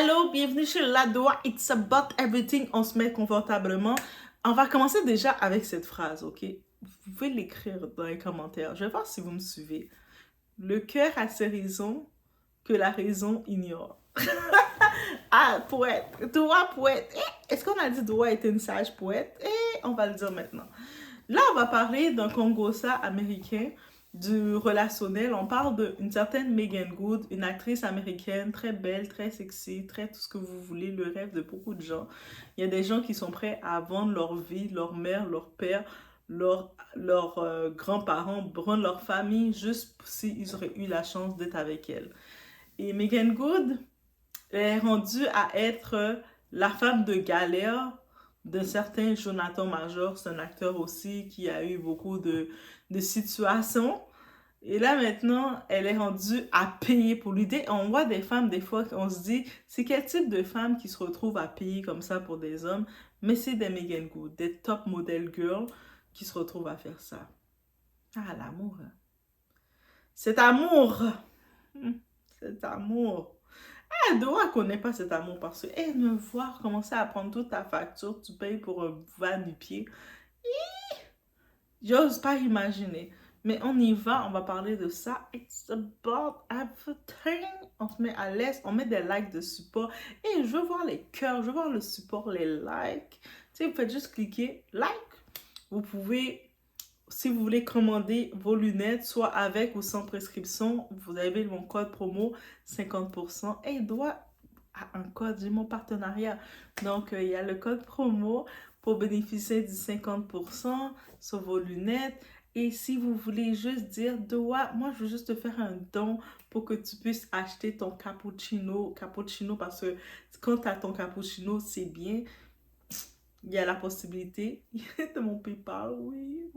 Allô, bienvenue chez Ladoa. It's about everything. On se met confortablement. On va commencer déjà avec cette phrase, ok? Vous pouvez l'écrire dans les commentaires. Je vais voir si vous me suivez. Le cœur a ses raisons que la raison ignore. Ah, poète. Doua, poète. Est-ce qu'on a dit Doua était une sage poète? On va le dire maintenant. Là, on va parler d'un Congossa américain du relationnel. On parle d'une certaine Megan Good, une actrice américaine très belle, très sexy, très tout ce que vous voulez, le rêve de beaucoup de gens. Il y a des gens qui sont prêts à vendre leur vie, leur mère, leur père, leurs grands-parents, brûler leur famille, juste s'ils auraient eu la chance d'être avec elle. Et Megan Good est rendue à être la femme de galère d'un certain Jonathan Major. C'est un acteur aussi qui a eu beaucoup de situations. Et là, maintenant, elle est rendue à payer pour l'idée. On voit des femmes, des fois, on se dit, c'est quel type de femmes qui se retrouvent à payer comme ça pour des hommes? Mais c'est des Megan Good, des top model girls qui se retrouvent à faire ça. Ah, l'amour. Hein. Cet amour. Cet amour. Ah, Dora connaît pas cet amour parce que, me voir commencer à prendre toute ta facture, tu payes pour un van du pied. J'ose pas imaginer. Mais on y va, on va parler de ça. It's about everything. On se met à l'aise, on met des likes de support. Et je veux voir les cœurs, je veux voir le support, les likes. Tu sais, vous faites juste cliquer like. Vous pouvez, si vous voulez commander vos lunettes, soit avec ou sans prescription, vous avez mon code promo 50%. Et il doit un code, j'ai mon partenariat. Donc, il y a le code promo pour bénéficier du 50% sur vos lunettes. Et si vous voulez juste dire, Doa, moi je veux juste te faire un don pour que tu puisses acheter ton cappuccino. Cappuccino parce que quand tu as ton cappuccino, c'est bien. Il y a la possibilité de mon PayPal. Oui.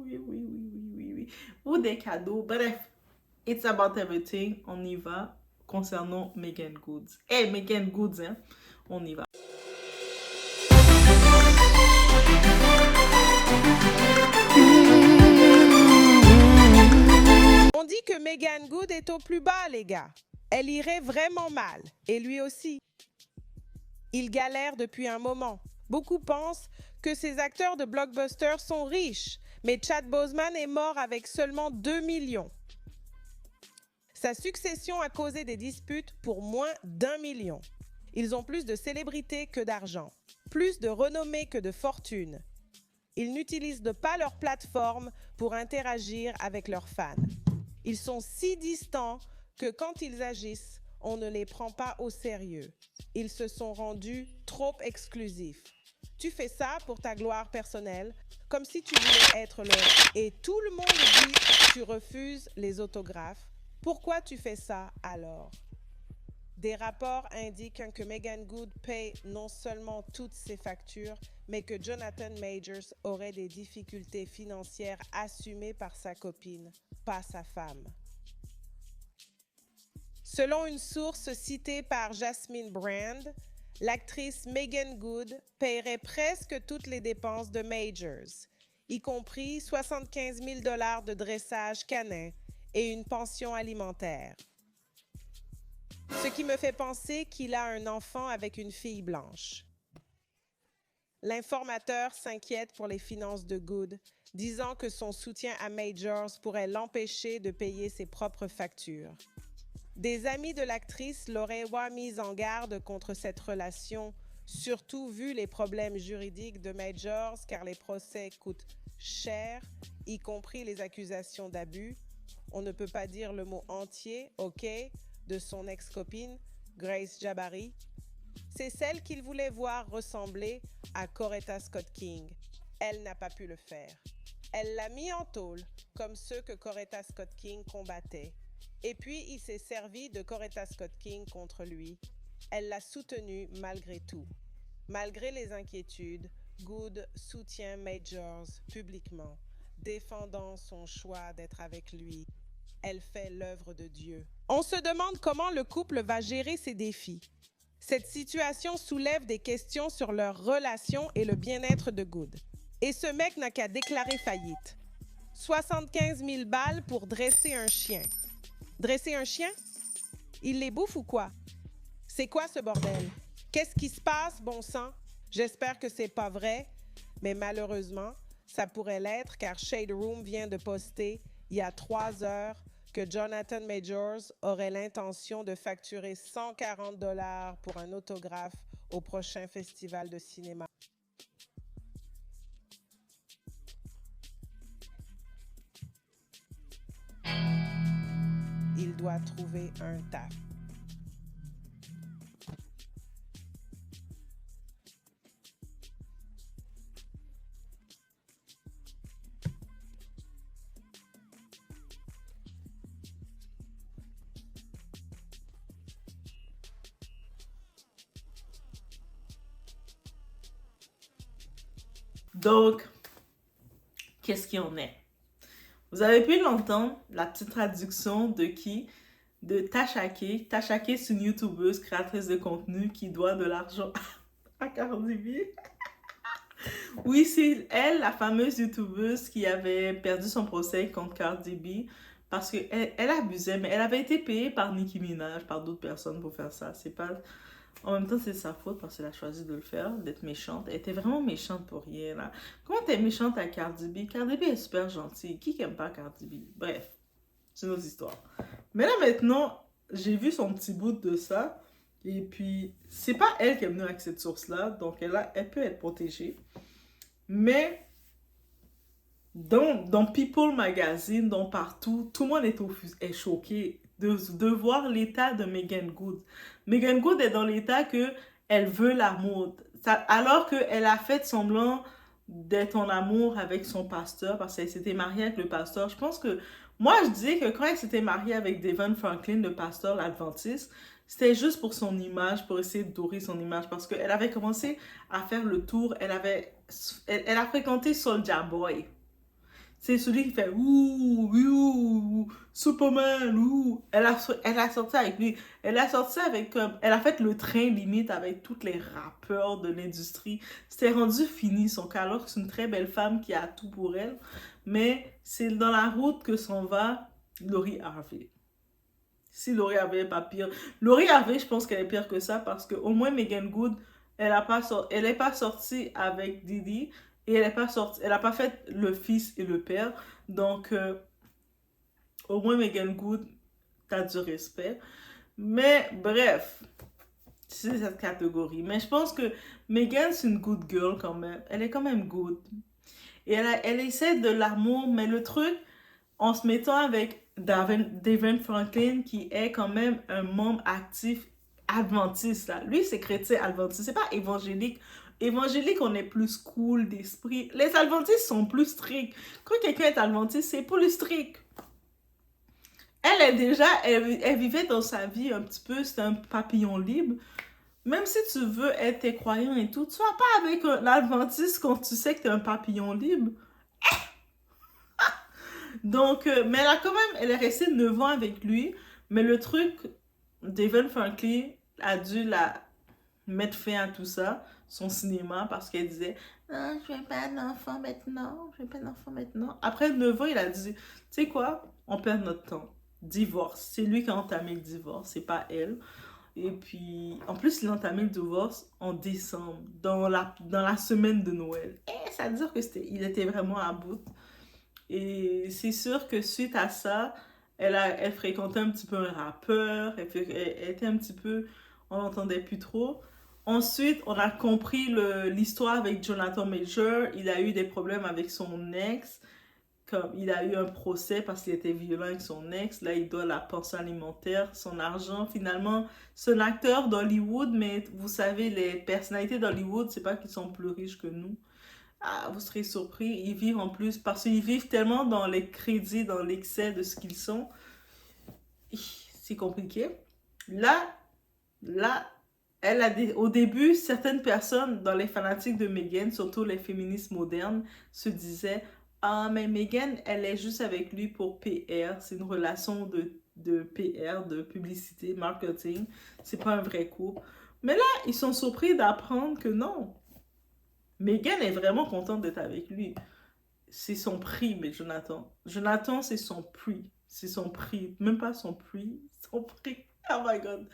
Ou des cadeaux. Bref, it's about everything. On y va concernant Megan Goods. Megan Goods, hein. On y va. On dit que Megan Good est au plus bas, les gars. Elle irait vraiment mal. Et lui aussi. Il galère depuis un moment. Beaucoup pensent que ces acteurs de blockbuster sont riches. Mais Chad Boseman est mort avec seulement 2 millions. Sa succession a causé des disputes pour moins d'1 million. Ils ont plus de célébrité que d'argent. Plus de renommée que de fortune. Ils n'utilisent pas leur plateforme pour interagir avec leurs fans. Ils sont si distants que quand ils agissent, on ne les prend pas au sérieux. Ils se sont rendus trop exclusifs. Tu fais ça pour ta gloire personnelle, comme si tu voulais être le... Et tout le monde dit que tu refuses les autographes. Pourquoi tu fais ça alors? Des rapports indiquent que Megan Good paye non seulement toutes ses factures, mais que Jonathan Majors aurait des difficultés financières assumées par sa copine, pas sa femme. Selon une source citée par Jasmine Brand, l'actrice Megan Good paierait presque toutes les dépenses de Majors, y compris 75 000 $ de dressage canin et une pension alimentaire. Ce qui me fait penser qu'il a un enfant avec une fille blanche. L'informateur s'inquiète pour les finances de Good, disant que son soutien à Majors pourrait l'empêcher de payer ses propres factures. Des amis de l'actrice l'auraient mis en garde contre cette relation, surtout vu les problèmes juridiques de Majors, car les procès coûtent cher, y compris les accusations d'abus. On ne peut pas dire le mot entier, ok, de son ex-copine, Grace Jabbari. C'est celle qu'il voulait voir ressembler à Coretta Scott King. Elle n'a pas pu le faire. Elle l'a mis en tôle, comme ceux que Coretta Scott King combattait. Et puis, il s'est servi de Coretta Scott King contre lui. Elle l'a soutenu malgré tout. Malgré les inquiétudes, Good soutient Majors publiquement, défendant son choix d'être avec lui. Elle fait l'œuvre de Dieu. On se demande comment le couple va gérer ces défis. Cette situation soulève des questions sur leur relation et le bien-être de Good. Et ce mec n'a qu'à déclarer faillite. 75 000 balles pour dresser un chien. Dresser un chien? Il les bouffe ou quoi? C'est quoi ce bordel? Qu'est-ce qui se passe, bon sang? J'espère que c'est pas vrai, mais malheureusement, ça pourrait l'être car Shade Room vient de poster il y a 3 heures que Jonathan Majors aurait l'intention de facturer 140 $ pour un autographe au prochain festival de cinéma. Il doit trouver un taf. Donc, qu'est-ce qu'il y en est? Vous avez pu l'entendre, la petite traduction de qui? De Tashake. Tashake, c'est une youtubeuse, créatrice de contenu qui doit de l'argent à Cardi B. Oui, c'est elle, la fameuse youtubeuse qui avait perdu son procès contre Cardi B parce qu'elle abusait, mais elle avait été payée par Nicki Minaj, par d'autres personnes pour faire ça. C'est pas... En même temps, c'est sa faute parce qu'elle a choisi de le faire, d'être méchante. Elle était vraiment méchante pour rien, là. Comment t'es méchante à Cardi B? Cardi B est super gentille. Qui aime pas Cardi B? Bref, c'est une autre histoire. Mais là, maintenant, j'ai vu son petit bout de ça. Et puis, c'est pas elle qui est venue avec cette source-là. Donc, elle peut être protégée. Mais, dans People Magazine, dans partout, tout le monde est choqué de voir l'état de Meagan Good. Meagan Good est dans l'état que elle veut l'amour. Alors qu'elle a fait semblant d'être en amour avec son pasteur parce qu'elle s'était mariée avec le pasteur. Je pense que moi, je disais que quand elle s'était mariée avec Devon Franklin, le pasteur, l'adventiste, c'était juste pour son image, pour essayer de dorer son image parce qu'elle avait commencé à faire le tour. Elle a fréquenté Soulja Boy. C'est celui qui fait ouh, ouh, Superman, ouh. Elle a sorti avec lui. Elle a sorti avec comme. Elle a fait le train limite avec tous les rappeurs de l'industrie. C'était rendu fini son cas. Alors que c'est une très belle femme qui a tout pour elle. Mais c'est dans la route que s'en va Lori Harvey. Si Lori Harvey n'est pas pire. Lori Harvey, je pense qu'elle est pire que ça parce qu'au moins Meagan Good, elle n'est pas sortie avec Diddy. Et elle n'a pas fait le fils et le père. Donc, au moins, Meagan Good, t'as du respect. Mais, bref, c'est cette catégorie. Mais je pense que Meagan, c'est une good girl quand même. Elle est quand même good. Et elle essaie de l'amour, mais le truc, en se mettant avec Devon Franklin, qui est quand même un membre actif adventiste, là. Lui, c'est chrétien adventiste, c'est pas évangélique. Évangélique, on est plus cool d'esprit. Les adventistes sont plus stricts. Quand quelqu'un est adventiste, c'est plus strict. Elle est déjà, elle vivait dans sa vie un petit peu, c'est un papillon libre. Même si tu veux être croyant et tout, tu vas pas avec un adventiste quand tu sais que tu es un papillon libre. Donc, mais elle est restée 9 ans avec lui. Mais le truc, Devon Franklin a dû la mettre fin à tout ça, son cinéma, parce qu'elle disait non, je veux pas d'enfant maintenant, je veux pas d'enfant maintenant. Après 9 ans, il a dit, tu sais quoi, on perd notre temps. Divorce. C'est lui qui a entamé le divorce, c'est pas elle. Et puis, en plus, il a entamé le divorce en décembre, dans la semaine de Noël. Et ça veut dire il était vraiment à bout. Et c'est sûr que suite à ça, elle fréquentait un petit peu un rappeur, elle était un petit peu, on n'entendait plus trop. Ensuite, on a compris l'histoire avec Jonathan Major. Il a eu des problèmes avec son ex. Comme il a eu un procès parce qu'il était violent avec son ex. Là, il doit la pension alimentaire, son argent. Finalement, c'est un acteur d'Hollywood, mais vous savez, les personnalités d'Hollywood, c'est pas qu'ils sont plus riches que nous. Ah, vous serez surpris, ils vivent en plus, parce qu'ils vivent tellement dans les crédits, dans l'excès de ce qu'ils sont. C'est compliqué. Là, là, au début, certaines personnes dans les fanatiques de Megan, surtout les féministes modernes, se disaient ah, mais Megan, elle est juste avec lui pour PR. C'est une relation de PR, de publicité, marketing. C'est pas un vrai couple. Mais là, ils sont surpris d'apprendre que non. Megan est vraiment contente d'être avec lui. C'est son prix, mais Jonathan. Jonathan, c'est son prix. C'est son prix. Même pas son prix, son prix. Oh my god.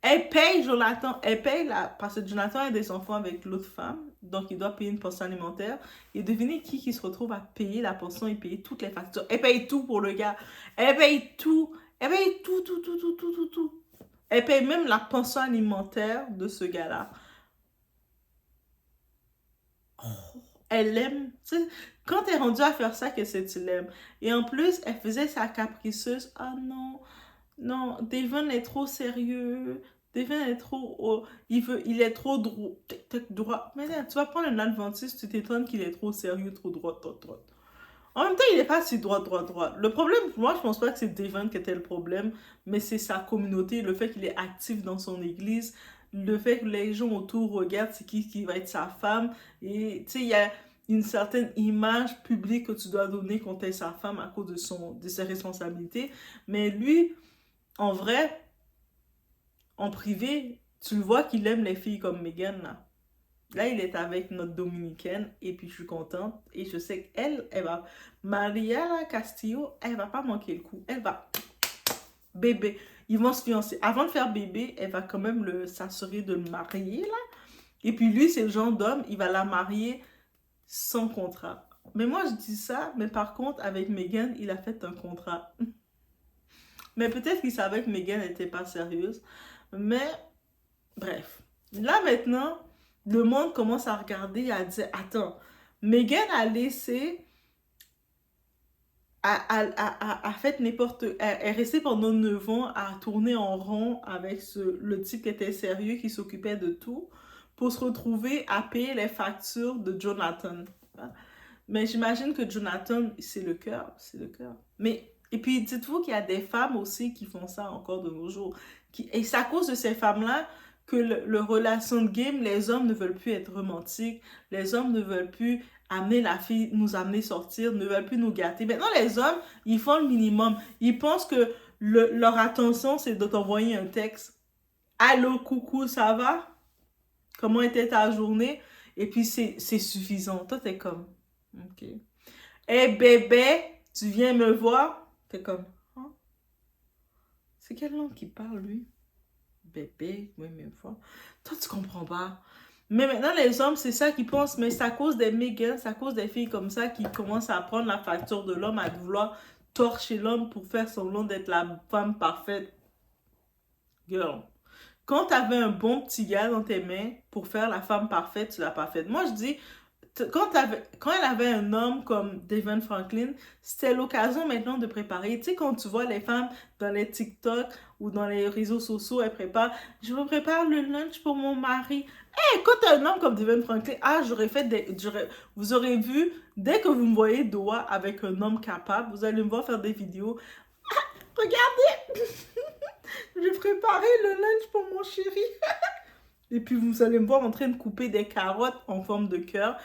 Elle paye Jonathan, elle paye parce que Jonathan a des enfants avec l'autre femme, donc il doit payer une pension alimentaire. Et devinez qui se retrouve à payer la pension et payer toutes les factures. Elle paye tout pour le gars. Elle paye tout. Elle paye tout, tout, tout, tout, tout, tout, tout. Elle paye même la pension alimentaire de ce gars-là. Oh, elle l'aime. Quand t'es rendu à faire ça, que c'est tu l'aimes. Et en plus, elle faisait sa capriceuse. Ah non, non, Devon est trop sérieux. Devon est trop... oh, il est trop droit. Mais là, tu vas prendre un adventiste, tu t'étonnes qu'il est trop sérieux, trop droit, droit, droit. En même temps, il n'est pas si droit, droit, droit. Le problème, moi, je pense pas que c'est Devon qui était le problème, mais c'est sa communauté, le fait qu'il est actif dans son église, le fait que les gens autour regardent c'est qui va être sa femme. Et tu sais, il y a une certaine image publique que tu dois donner quand tu es sa femme à cause de ses responsabilités. Mais lui, en vrai, en privé, tu le vois qu'il aime les filles comme Megan, là. Là, il est avec notre dominicaine et puis je suis contente. Et je sais qu'elle, elle va... Maria Castillo, elle va pas manquer le coup. Elle va... Bébé. Ils vont se fiancer. Avant de faire bébé, elle va quand même s'assurer de le marier, là. Et puis lui, c'est le genre d'homme, il va la marier sans contrat. Mais moi, je dis ça, mais par contre, avec Megan, il a fait un contrat. Mais peut-être qu'il savait que Megan n'était pas sérieuse. Mais, bref. Là, maintenant, le monde commence à regarder et à dire, attends, Megan a laissé, a fait n'importe, est restée pendant 9 ans à tourner en rond avec le type qui était sérieux, qui s'occupait de tout, pour se retrouver à payer les factures de Jonathan. Mais j'imagine que Jonathan, c'est le cœur, c'est le cœur. Mais, et puis dites-vous qu'il y a des femmes aussi qui font ça encore de nos jours. Et c'est à cause de ces femmes-là que le relation de game, les hommes ne veulent plus être romantiques, les hommes ne veulent plus amener la fille, nous amener sortir, ne veulent plus nous gâter. Maintenant, les hommes, ils font le minimum. Ils pensent que leur attention, c'est de t'envoyer un texte. Allô, coucou, ça va? Comment était ta journée? Et puis, c'est suffisant. Toi, t'es comme, ok. Hey bébé, tu viens me voir? T'es comme, hein? C'est quelle langue qui parle, lui? Bébé, oui, me voir. Toi, tu comprends pas. Mais maintenant, les hommes, c'est ça qu'ils pensent, mais c'est à cause des mégas, c'est à cause des filles comme ça qui commencent à prendre la facture de l'homme, à vouloir torcher l'homme pour faire semblant d'être la femme parfaite. Girl. Quand t'avais un bon petit gars dans tes mains pour faire la femme parfaite, tu l'as pas faite. Moi, je dis, quand elle avait un homme comme Devon Franklin, c'était l'occasion maintenant de préparer. Tu sais, quand tu vois les femmes dans les TikTok ou dans les réseaux sociaux, elles préparent, je vous prépare le lunch pour mon mari. Hey, quand t'as un homme comme Devon Franklin, vous aurez vu, dès que vous me voyez Doha avec un homme capable, vous allez me voir faire des vidéos. Ah, regardez, j'ai préparé le lunch pour mon chéri. Et puis vous allez me voir en train de couper des carottes en forme de cœur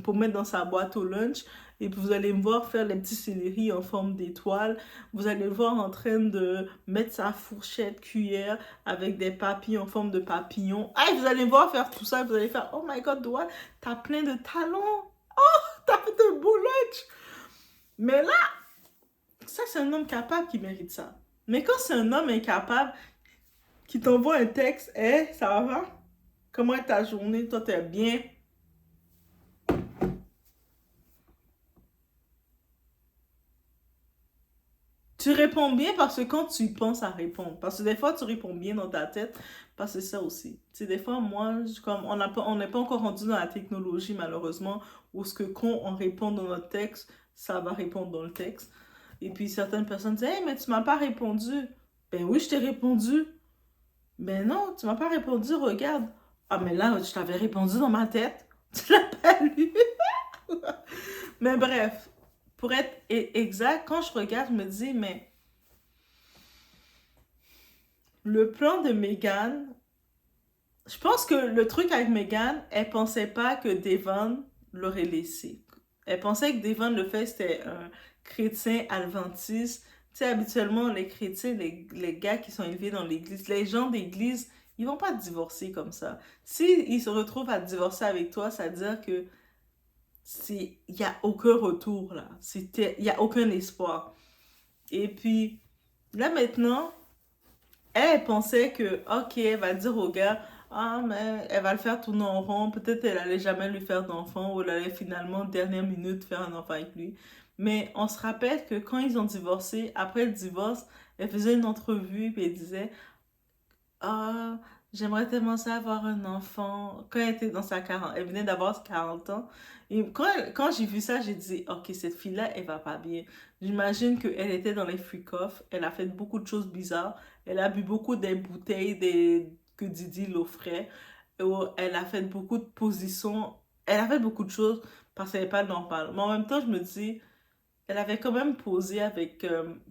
pour mettre dans sa boîte au lunch. Et puis vous allez me voir faire les petits céleris en forme d'étoile. Vous allez le voir en train de mettre sa fourchette cuillère avec des papilles en forme de papillon. Ah, vous allez me voir faire tout ça. Vous allez faire, oh my god, Doha, t'as plein de talents. Oh, t'as fait de beaux lunch. Mais là, ça c'est un homme capable qui mérite ça. Mais quand c'est un homme incapable qui t'envoie un texte, hey, ça va? Comment est ta journée? Toi, t'es bien? Tu réponds bien parce que quand tu penses à répondre, parce que des fois, tu réponds bien dans ta tête, parce que c'est ça aussi. Tu sais, des fois, moi, comme on n'est pas encore rendu dans la technologie, malheureusement, où ce que quand on répond dans notre texte, ça va répondre dans le texte. Et puis, certaines personnes disent, hey, mais tu m'as pas répondu. Ben oui, je t'ai répondu. Ben non, tu m'as pas répondu, regarde. Ah, mais là, je t'avais répondu dans ma tête. Tu l'as pas lu. Mais bref, pour être exact, quand je regarde, je me dis, mais le plan de Megan, je pense que le truc avec Megan, elle pensait pas que Devon l'aurait laissé. Elle pensait que Devon le fait, c'était un chrétien adventiste. Tu sais, habituellement, les chrétiens, les gars qui sont élevés dans l'église, les gens d'église, ils vont pas divorcer comme ça. S'ils se retrouvent à divorcer avec toi, ça veut dire que il n'y a aucun retour là. Il n'y a aucun espoir. Et puis, là maintenant, Elle pensait que, ok, elle va dire au gars, ah, mais elle va le faire tourner en rond. Peut-être elle allait jamais lui faire d'enfant ou elle allait finalement, dernière minute, faire un enfant avec lui. Mais on se rappelle que quand ils ont divorcé, après le divorce, elle faisait une entrevue et elle disait, ah, j'aimerais tellement ça avoir un enfant. Quand elle était dans sa 40, elle venait d'avoir 40 ans. Et quand j'ai vu ça, j'ai dit, ok, cette fille-là, elle va pas bien. J'imagine qu'elle était dans les freak-off. Elle a fait beaucoup de choses bizarres. Elle a bu beaucoup des bouteilles que Didi l'offrait. Elle a fait beaucoup de positions. Elle a fait beaucoup de choses parce qu'elle n'est pas normale. Mais en même temps, je me dis, elle avait quand même posé avec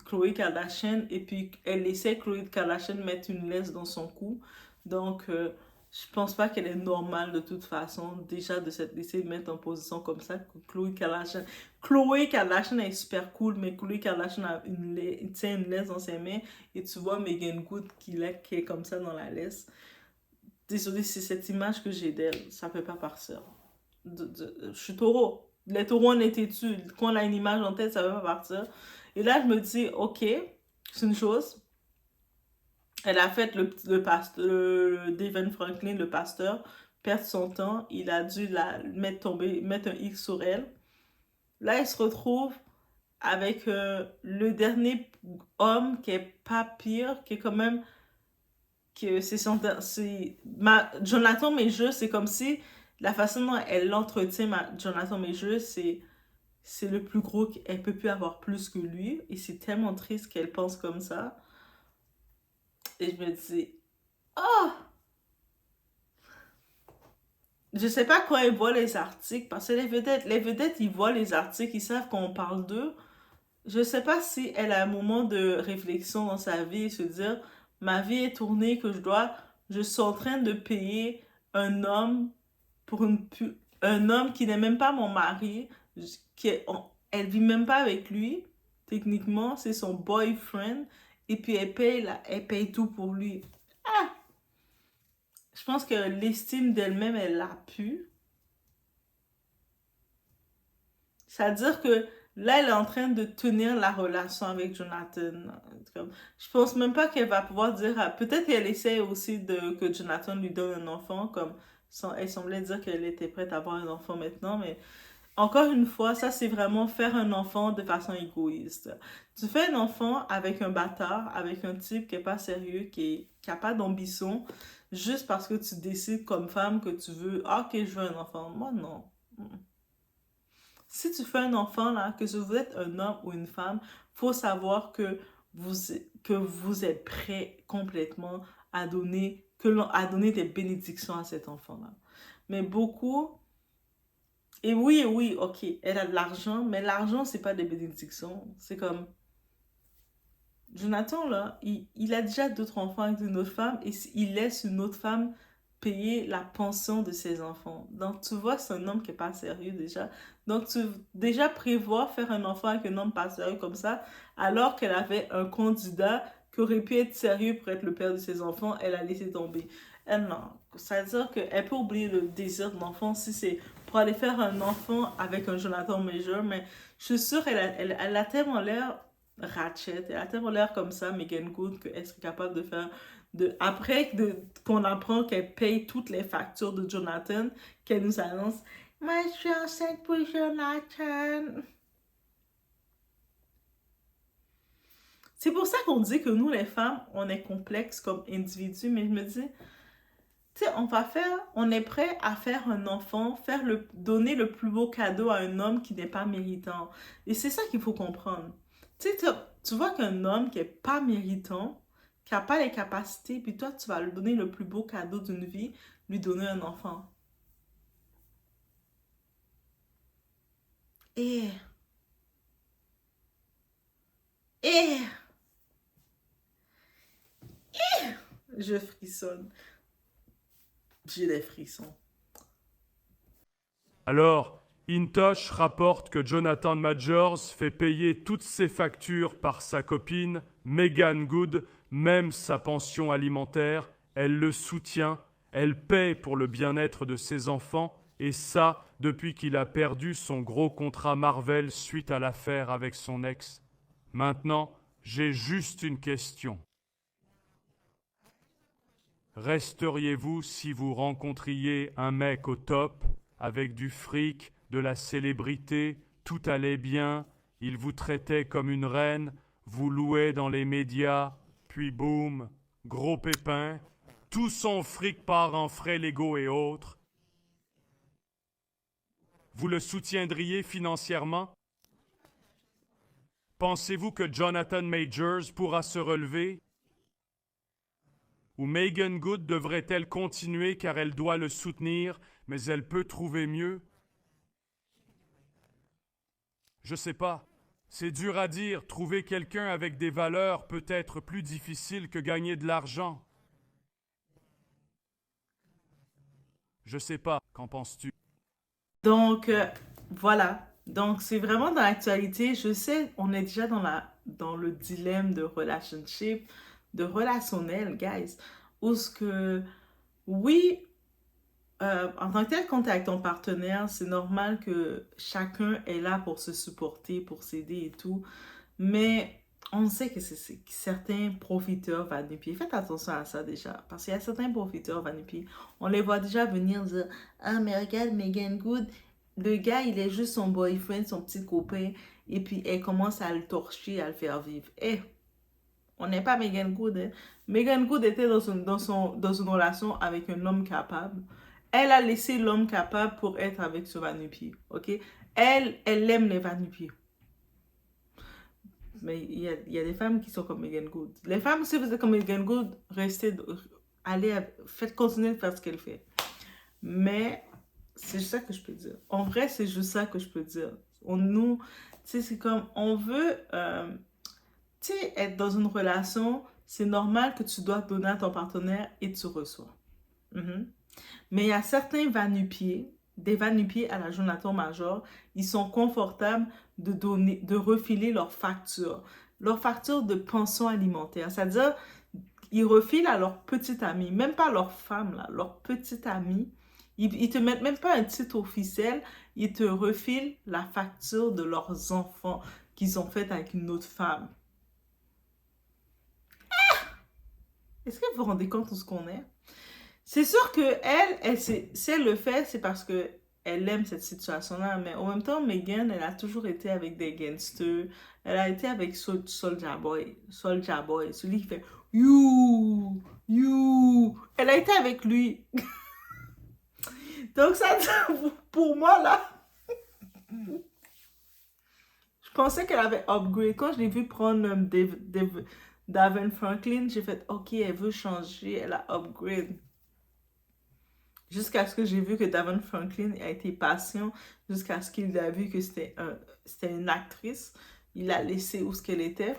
Khloé Kardashian et puis elle laissait Khloé Kardashian mettre une laisse dans son cou. Donc, je pense pas qu'elle est normale de toute façon, déjà de s'être laissée mettre en position comme ça. Khloé Kardashian est super cool, mais Khloé Kardashian a il tient une laisse dans ses mains et tu vois Megan Good qui est comme ça dans la laisse. Désolée, c'est cette image que j'ai d'elle, ça peut pas partir. Je suis taureau. Les taureaux, on est têtus. Quand on a une image en tête, ça va pas partir. Et là, je me dis, ok, c'est une chose. Elle a fait le pasteur, David Franklin, le pasteur, perdre son temps. Il a dû la mettre tomber, mettre un X sur elle. Là, elle se retrouve avec le dernier homme qui est pas pire, qui est quand même que Jonathan Major, c'est comme si la façon dont elle l'entretient, Jonathan Major, c'est le plus gros qu'elle peut plus avoir plus que lui et c'est tellement triste qu'elle pense comme ça et je me dis oh, je sais pas quand elle voit les articles parce que les vedettes ils voient les articles, ils savent qu'on parle d'eux. Je sais pas si elle a un moment de réflexion dans sa vie et se dire ma vie est tournée que je suis en train de payer un homme pour un homme qui n'est même pas mon mari, elle vit même pas avec lui, techniquement, c'est son boyfriend, et puis elle paye tout pour lui. Ah! Je pense que l'estime d'elle-même, elle l'a pu. C'est-à-dire que là, elle est en train de tenir la relation avec Jonathan. Je pense même pas qu'elle va pouvoir dire. Peut-être qu'elle essaie aussi que Jonathan lui donne un enfant, comme elle semblait dire qu'elle était prête à avoir un enfant maintenant, mais encore une fois, ça c'est vraiment faire un enfant de façon égoïste. Tu fais un enfant avec un bâtard, avec un type qui est pas sérieux, qui a pas d'ambition, juste parce que tu décides comme femme que tu veux, ah, ok, je veux un enfant. Moi, non. Si tu fais un enfant, là, que vous êtes un homme ou une femme, faut savoir vous, que vous êtes prêt complètement à donner des bénédictions à cet enfant-là. Mais beaucoup, et oui, ok, elle a de l'argent, mais l'argent, c'est pas des bénédictions. C'est comme, Jonathan, là, il a déjà d'autres enfants avec une autre femme et il laisse une autre femme payer la pension de ses enfants. Donc, tu vois, c'est un homme qui est pas sérieux déjà. Donc, tu déjà prévoir faire un enfant avec un homme pas sérieux comme ça, alors qu'elle avait un candidat qui aurait pu être sérieux pour être le père de ses enfants, elle a laissé tomber. Elle, non. Ça veut dire qu'elle peut oublier le désir d'enfant si c'est pour aller faire un enfant avec un Jonathan Major, mais je suis sûre elle a tellement l'air ratchet. Elle a tellement l'air comme ça, Megan Good, qu'elle serait capable de faire. Qu'on apprend qu'elle paye toutes les factures de Jonathan, qu'elle nous annonce moi, je suis enceinte pour Jonathan. C'est pour ça qu'on dit que nous, les femmes, on est complexes comme individus, mais je me dis, tu sais, on est prêt à faire un enfant, donner le plus beau cadeau à un homme qui n'est pas méritant. Et c'est ça qu'il faut comprendre. Tu sais, tu vois qu'un homme qui est pas méritant, qui n'a pas les capacités, puis toi, tu vas lui donner le plus beau cadeau d'une vie, lui donner un enfant. Et, et, je frissonne. J'ai des frissons. Alors, Intosh rapporte que Jonathan Majors fait payer toutes ses factures par sa copine, Megan Good, même sa pension alimentaire. Elle le soutient, elle paie pour le bien-être de ses enfants, et ça, depuis qu'il a perdu son gros contrat Marvel suite à l'affaire avec son ex. Maintenant, j'ai juste une question. Resteriez-vous si vous rencontriez un mec au top, avec du fric, de la célébrité, tout allait bien, il vous traitait comme une reine, vous louait dans les médias, puis boum, gros pépin, tout son fric part en frais légaux et autres. Vous le soutiendriez financièrement? Pensez-vous que Jonathan Majors pourra se relever? Ou Meagan Good devrait-elle continuer car elle doit le soutenir, mais elle peut trouver mieux? Je sais pas. C'est dur à dire. Trouver quelqu'un avec des valeurs peut être plus difficile que gagner de l'argent. Je sais pas. Qu'en penses-tu? Donc, voilà. Donc, c'est vraiment dans l'actualité. Je sais, on est déjà dans le dilemme de relationship, de relationnel, guys. Où ce que, oui, en tant que tel, quand tu es avec ton partenaire, c'est normal que chacun est là pour se supporter, pour s'aider et tout. Mais on sait que que certains profiteurs va-nu-pieds. Faites attention à ça déjà. Parce qu'il y a certains profiteurs va-nu-pieds. On les voit déjà venir dire, ah, mais regarde, Meagan Good, le gars, il est juste son boyfriend, son petit copain. Et puis, elle commence à le torcher, à le faire vivre. Eh, on n'est pas Meagan Good, hein. Meagan Good était dans une relation avec un homme capable. Elle a laissé l'homme capable pour être avec ce va-nu-pied. OK? Elle aime les va-nu-pieds. Mais il y a des femmes qui sont comme Meagan Good. Les femmes, si vous êtes comme Meagan Good, faites continuer de faire ce qu'elle fait. Mais c'est juste ça que je peux dire. En vrai, c'est juste ça que je peux dire. Tu sais, c'est comme, on veut, tu sais, être dans une relation, c'est normal que tu dois donner à ton partenaire et tu reçois. Mhm. Mais il y a certains va-nu-pieds, des va-nu-pieds à la Jonathan Major, ils sont confortables de refiler leurs factures de pension alimentaire. C'est-à-dire, ils refilent à leurs petites amies, même pas leurs femmes, là, leurs petites amies. Ils te mettent même pas un titre officiel, ils te refilent la facture de leurs enfants qu'ils ont fait avec une autre femme. Est-ce que vous vous rendez compte de ce qu'on est? C'est sûr que si elle le fait, c'est parce que elle aime cette situation-là. Mais en même temps, Megan, elle a toujours été avec des gangsters. Elle a été avec Soulja Boy. Soulja Boy, celui qui fait You, you. Elle a été avec lui. Donc ça, pour moi, là, je pensais qu'elle avait upgrade. Quand je l'ai vu prendre Davin Franklin, j'ai fait, ok, elle veut changer, elle a upgrade. Jusqu'à ce que j'ai vu que Davin Franklin a été patient, jusqu'à ce qu'il a vu que c'était une actrice. Il l'a laissé où ce qu'elle était.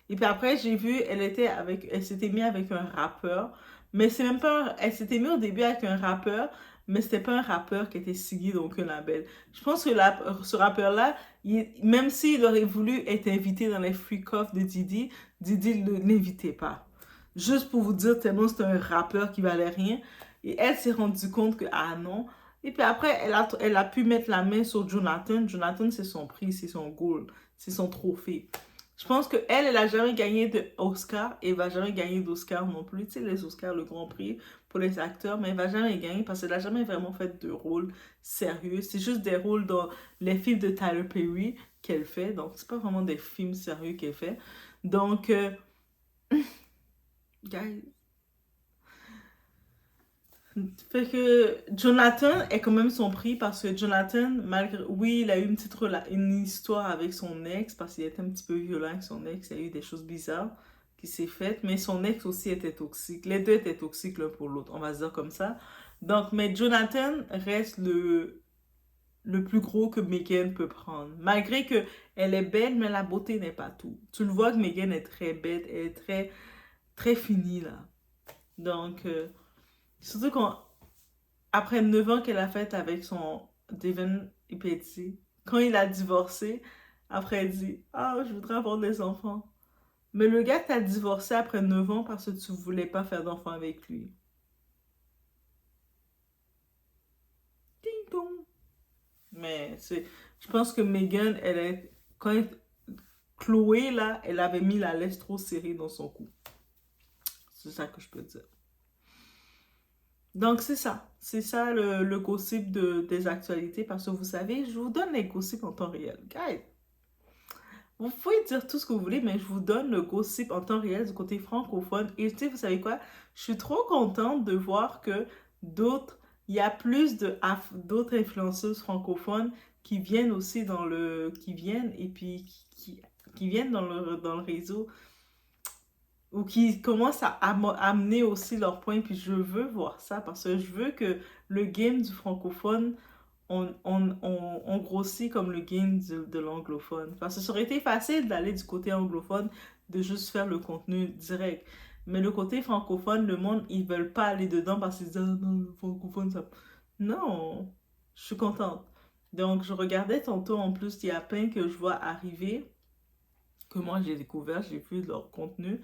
Et puis après, j'ai vu, elle s'était mise avec un rappeur. Mais c'est même pas, elle s'était mise au début avec un rappeur, mais c'était pas un rappeur qui était signé dans aucun label. Je pense que ce rappeur-là, même s'il aurait voulu être invité dans les freak-off de Didi, Didi ne l'invitait pas. Juste pour vous dire tellement c'est un rappeur qui valait rien. Et elle s'est rendue compte que, ah non. Et puis après, elle a pu mettre la main sur Jonathan. Jonathan, c'est son prix, c'est son goal, c'est son trophée. Je pense qu'elle, elle a jamais gagné d'Oscar et elle va jamais gagner d'Oscar non plus. Tu sais, les Oscars, le Grand Prix pour les acteurs, mais elle va jamais gagner parce qu'elle n'a jamais vraiment fait de rôle sérieux. C'est juste des rôles dans les films de Tyler Perry qu'elle fait. Donc, c'est pas vraiment des films sérieux qu'elle fait. Donc, guys, fait que Jonathan est quand même son prix parce que Jonathan, oui, il a eu une histoire avec son ex parce qu'il était un petit peu violent avec son ex. Il y a eu des choses bizarres qui s'est faites, mais son ex aussi était toxique. Les deux étaient toxiques l'un pour l'autre, on va se dire comme ça. Donc, mais Jonathan reste le plus gros que Megan peut prendre. Malgré que elle est belle, mais la beauté n'est pas tout. Tu le vois que Megan est très bête, elle est très, très finie là. Donc, surtout après 9 ans qu'elle a fait avec son Devin Ipetzi, quand il a divorcé, après elle dit, ah, je voudrais avoir des enfants. Mais le gars t'a divorcé après 9 ans parce que tu voulais pas faire d'enfants avec lui. Ding dong. Mais je pense que Megan, Chloé, là, elle avait mis la laisse trop serrée dans son cou. C'est ça que je peux dire. Donc, c'est ça. C'est ça le gossip des actualités. Parce que vous savez, je vous donne les gossips en temps réel. Guys, vous pouvez dire tout ce que vous voulez, mais je vous donne le gossip en temps réel du côté francophone. Et tu sais, vous savez quoi? Je suis trop contente de voir que il y a plus d'autres influenceuses francophones qui viennent aussi qui viennent et puis qui viennent dans le réseau ou qui commencent à amener aussi leurs points. Puis je veux voir ça parce que je veux que le game du francophone on grossit comme le game de l'anglophone. Parce que ça aurait été facile d'aller du côté anglophone, de juste faire le contenu direct. Mais le côté francophone, le monde, ils veulent pas aller dedans parce qu'ils disent, ah non, le francophone, ça... Non, je suis contente. Donc, je regardais tantôt, en plus, il y a plein que je vois arriver, que moi j'ai découvert, j'ai vu leur contenu.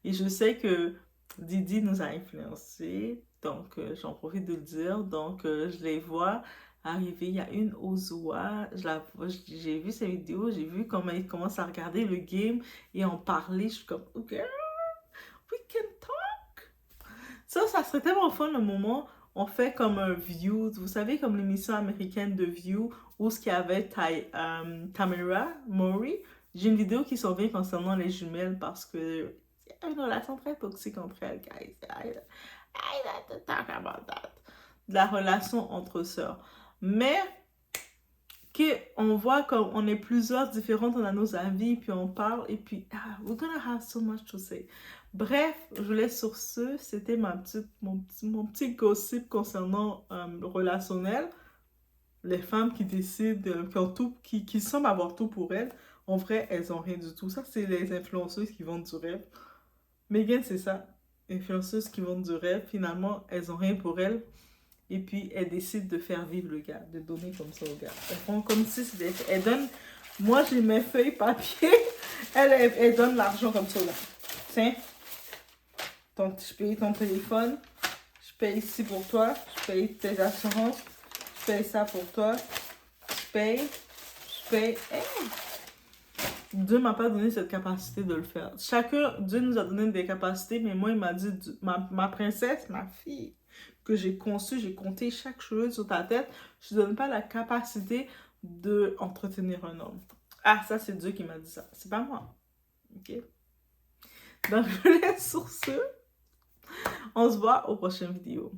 Et je sais que Didi nous a influencés, donc j'en profite de le dire. Donc, je les vois arriver. Il y a une Ozua, j'ai vu ses vidéos, j'ai vu comment il commence à regarder le game et en parler. Je suis comme, ok, we can talk. Ça serait tellement fun le moment. On fait comme un View, vous savez, comme l'émission américaine de View, où ce qu'il y avait Tamara Mowry. J'ai une vidéo qui s'en vient concernant les jumelles parce que il y a une relation très toxique entre elles, guys. I like to talk about that. De la relation entre sœurs. Mais on voit comme on est plusieurs différentes, on a nos avis, puis on parle, et puis we're gonna have so much to say. Bref, je vous laisse sur ce. C'était mon petit gossip concernant le relationnel. Les femmes qui décident, qui semblent avoir tout pour elles, en vrai, elles ont rien du tout. Ça, c'est les influenceuses qui vendent du rêve. Megan, c'est ça. Influenceuses qui vendent du rêve, finalement, elles ont rien pour elles. Et puis, elles décident de faire vivre le gars, de donner comme ça au gars. Elles font comme si c'était... Elles donnent... Moi, j'ai mes feuilles papier. Elles donnent l'argent comme ça, là. Tiens. Je paye ton téléphone. Je paye ici pour toi. Je paye tes assurances. Je paye ça pour toi. Je paye. Hey! Dieu m'a pas donné cette capacité de le faire. Dieu nous a donné des capacités, mais moi, il m'a dit, ma princesse, ma fille, que j'ai conçue, j'ai compté chaque cheveu sur ta tête, je ne donne pas la capacité de entretenir un homme. Ah, ça, c'est Dieu qui m'a dit ça. C'est pas moi. OK? Donc, je vous laisse sur ce. On se voit aux prochaines vidéos.